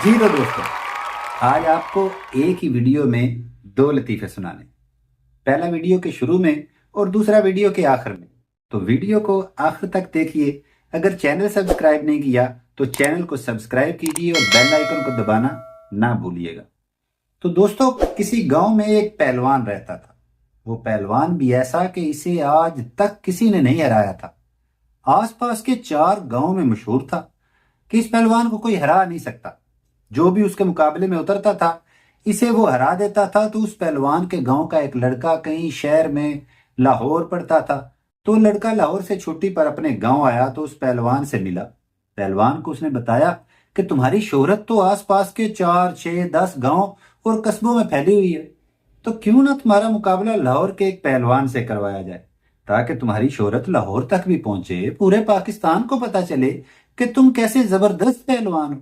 جی تو دوستوں، آج آپ کو ایک ہی ویڈیو میں دو لطیفے سنانے، پہلا ویڈیو کے شروع میں اور دوسرا ویڈیو کے آخر میں۔ تو ویڈیو کو آخر تک دیکھیے۔ اگر چینل سبسکرائب نہیں کیا تو چینل کو سبسکرائب کیجیے اور بیل آئیکن کو دبانا نہ بھولیے گا۔ تو دوستوں، کسی گاؤں میں ایک پہلوان رہتا تھا۔ وہ پہلوان بھی ایسا کہ اسے آج تک کسی نے نہیں ہرایا تھا۔ آس پاس کے 4 گاؤں میں مشہور تھا کہ اس پہلوان کو کوئی ہرا نہیں سکتا۔ جو بھی اس کے مقابلے میں اترتا تھا اسے وہ ہرا دیتا تھا۔ تو اس پہلوان کے گاؤں کا ایک لڑکا کہیں شہر میں لاہور پڑھتا تھا۔ تو لڑکا لاہور سے چھٹی پر اپنے گاؤں آیا تو اس پہلوان سے ملا۔ پہلوان کو اس نے بتایا کہ تمہاری شہرت تو آس پاس کے 4 6 10 گاؤں اور قصبوں میں پھیلی ہوئی ہے، تو کیوں نہ تمہارا مقابلہ لاہور کے ایک پہلوان سے کروایا جائے، تاکہ تمہاری شہرت لاہور تک بھی پہنچے، پورے پاکستان کو پتہ چلے کہ تم کیسے زبردست پہلوان ہو۔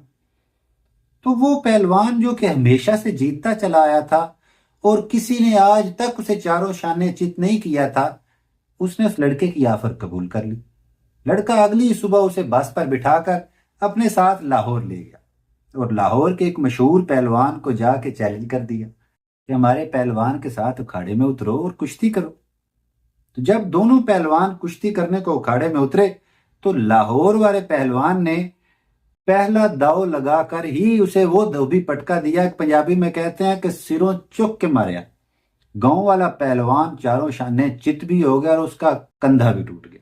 تو وہ پہلوان جو کہ ہمیشہ سے جیتتا چلا آیا تھا اور کسی نے آج تک اسے چاروں شانے چت نہیں کیا تھا، اس نے اس لڑکے کی آفر قبول کر لی۔ لڑکا اگلی صبح اسے بس پر بٹھا کر اپنے ساتھ لاہور لے گیا اور لاہور کے ایک مشہور پہلوان کو جا کے چیلنج کر دیا کہ ہمارے پہلوان کے ساتھ اکھاڑے میں اترو اور کشتی کرو۔ تو جب دونوں پہلوان کشتی کرنے کو اکھاڑے میں اترے تو لاہور والے پہلوان نے پہلا داؤ لگا کر ہی اسے وہ دھوبی پٹکا دیا کہ پنجابی میں کہتے ہیں کہ سروں چک کے ماریا۔ گاؤں والا پہلوان چاروں شانے چت بھی ہو گیا اور اس کا کندھا بھی ٹوٹ گیا۔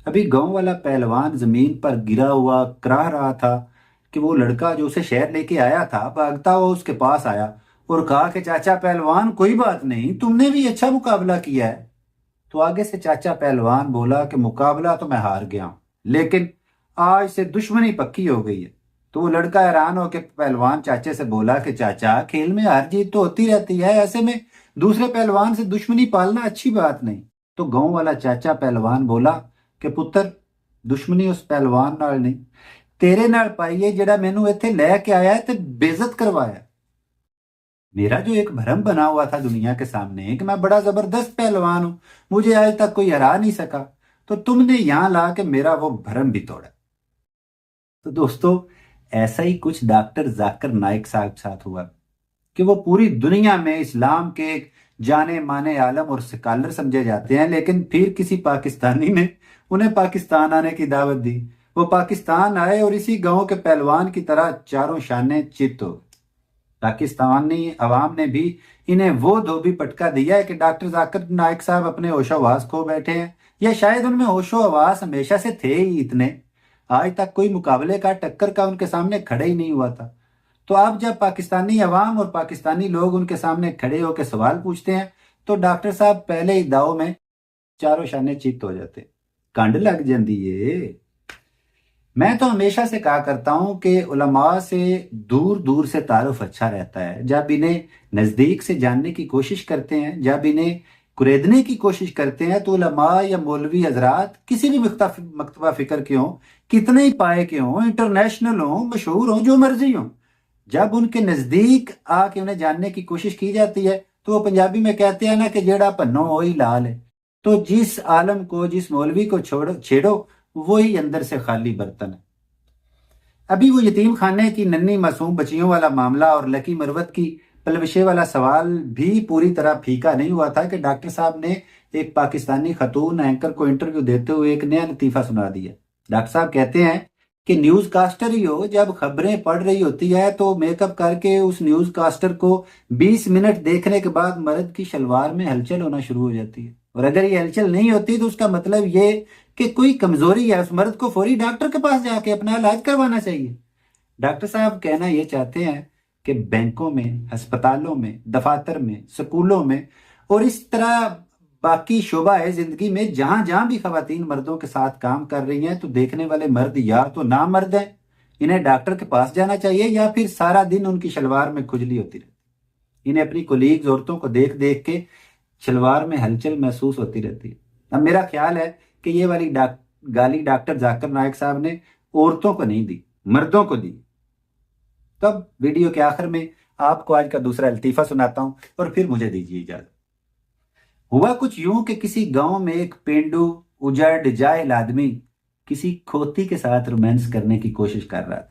ابھی گاؤں والا پہلوان زمین پر گرا ہوا کراہ رہا تھا کہ وہ لڑکا جو اسے شہر لے کے آیا تھا بھاگتا ہوا اس کے پاس آیا اور کہا کہ چاچا پہلوان کوئی بات نہیں، تم نے بھی اچھا مقابلہ کیا ہے۔ تو آگے سے چاچا پہلوان بولا کہ مقابلہ تو میں ہار گیا ہوں، لیکن آج سے دشمنی پکی ہو گئی ہے۔ تو وہ لڑکا حیران ہو کے پہلوان چاچے سے بولا کہ چاچا کھیل میں ہار جیت تو ہوتی رہتی ہے، ایسے میں دوسرے پہلوان سے دشمنی پالنا اچھی بات نہیں۔ تو گاؤں والا چاچا پہلوان بولا کہ پتر دشمنی اس پہلوان نال نہیں، تیرے نال پائی ہے جڑا مینوں ایتھے لے کے آیا ہے تے بے عزت کروایا۔ میرا جو ایک بھرم بنا ہوا تھا دنیا کے سامنے کہ میں بڑا زبردست پہلوان ہوں، مجھے آج تک کوئی ہرا نہیں سکا، تو تم نے یہاں لا کے میرا وہ بھرم بھی توڑا۔ تو دوستو، ایسا ہی کچھ ڈاکٹر ذاکر نائک صاحب ساتھ ہوا کہ وہ پوری دنیا میں اسلام کے ایک جانے مانے عالم اور سکالر سمجھے جاتے ہیں، لیکن پھر کسی پاکستانی نے انہیں پاکستان آنے کی دعوت دی۔ وہ پاکستان آئے اور اسی گاؤں کے پہلوان کی طرح چاروں شانے چت ہو گئے۔ پاکستانی عوام نے بھی انہیں وہ دھوبی پٹکا دیا ہے کہ ڈاکٹر ذاکر نائک صاحب اپنے ہوش و حواس کھو بیٹھے ہیں، یا شاید ان میں ہوش و حواس ہمیشہ سے تھے ہی اتنے، آج تک کوئی مقابلے کا ٹکر کا ان کے سامنے کھڑے ہی نہیں ہوا تھا۔ تو اب جب پاکستانی عوام اور پاکستانی لوگ ان کے سامنے کھڑے ہو کے سوال پوچھتے ہیں تو ڈاکٹر صاحب پہلے ہی داؤ میں چاروں شانے چت ہو جاتے، کنڈ لگ جاندی ہے۔ میں تو ہمیشہ سے کہا کرتا ہوں کہ علماء سے دور دور سے تعارف اچھا رہتا ہے۔ جب انہیں نزدیک سے جاننے کی کوشش کرتے ہیں، جب انہیں قریدنے کی کوشش کرتے ہیں، تو علماء یا مولوی حضرات کسی بھی مکتبہ فکر کے ہوں، کتنے ہی پائے کے ہوں، انٹرنیشنل ہوں، مشہور ہوں، جو مرضی ہوں، جب ان کے نزدیک آ کے انہیں جاننے کی کوشش کی جاتی ہے تو وہ پنجابی میں کہتے ہیں نا کہ جیڑا پنو وہی لال ہے۔ تو جس عالم کو، جس مولوی کو چھیڑو وہی اندر سے خالی برتن ہے۔ ابھی وہ یتیم خانے کی ننھی معصوم بچیوں والا معاملہ اور لکی مروت کی پلوشے والا سوال بھی پوری طرح پھیکا نہیں ہوا تھا کہ ڈاکٹر صاحب نے ایک پاکستانی خاتون اینکر کو انٹرویو دیتے ہوئے ایک نیا لطیفہ سنا دیا۔ ڈاکٹر صاحب کہتے ہیں کہ نیوز کاسٹر ہی ہو، جب خبریں پڑھ رہی ہوتی ہے تو میک اپ کر کے اس نیوز کاسٹر کو 20 منٹ دیکھنے کے بعد مرد کی شلوار میں ہلچل ہونا شروع ہو جاتی ہے، اور اگر یہ ہلچل نہیں ہوتی تو اس کا مطلب یہ کہ کوئی کمزوری ہے، اس مرد کو فوری ڈاکٹر کے پاس جا کے اپنا علاج کروانا چاہیے۔ ڈاکٹر صاحب کہنا یہ چاہتے ہیں کہ بینکوں میں، ہسپتالوں میں، دفاتر میں، سکولوں میں اور اس طرح باقی شعبہ ہے زندگی میں جہاں جہاں بھی خواتین مردوں کے ساتھ کام کر رہی ہیں تو دیکھنے والے مرد یا تو نامرد ہیں، انہیں ڈاکٹر کے پاس جانا چاہیے، یا پھر سارا دن ان کی شلوار میں کھجلی ہوتی رہتی، انہیں اپنی کولیگز عورتوں کو دیکھ دیکھ کے شلوار میں ہلچل محسوس ہوتی رہتی ہے۔ اب میرا خیال ہے کہ یہ والی گالی ڈاکٹر ذاکر نائک صاحب نے عورتوں کو نہیں دی، مردوں کو دی۔ تب ویڈیو کے آخر میں آپ کو آج کا دوسرا لطیفہ سناتا ہوں اور پھر مجھے دیجیے اجازت۔ ہوا کچھ یوں کہ کسی گاؤں میں ایک پینڈو اجڑ جاہل آدمی کسی کھوتی کے ساتھ رومانس کرنے کی کوشش کر رہا تھا۔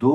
2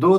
2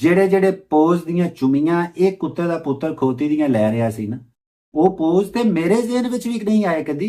ਜਿਹੜੇ ਜਿਹੜੇ ਪੋਜ਼ ਦੀਆਂ ਚੁਮੀਆਂ ਇਹ ਕੁੱਤੇ ਦਾ ਪੁੱਤਰ ਖੋਤੀ ਦੀਆਂ ਲੈ ਰਿਹਾ ਸੀ ਨਾ, ਉਹ ਪੋਜ਼ ਤੇ ਮੇਰੇ ਜ਼ਿਹਨ ਵਿੱਚ ਵੀ ਨਹੀਂ ਆਏ ਕਦੀ।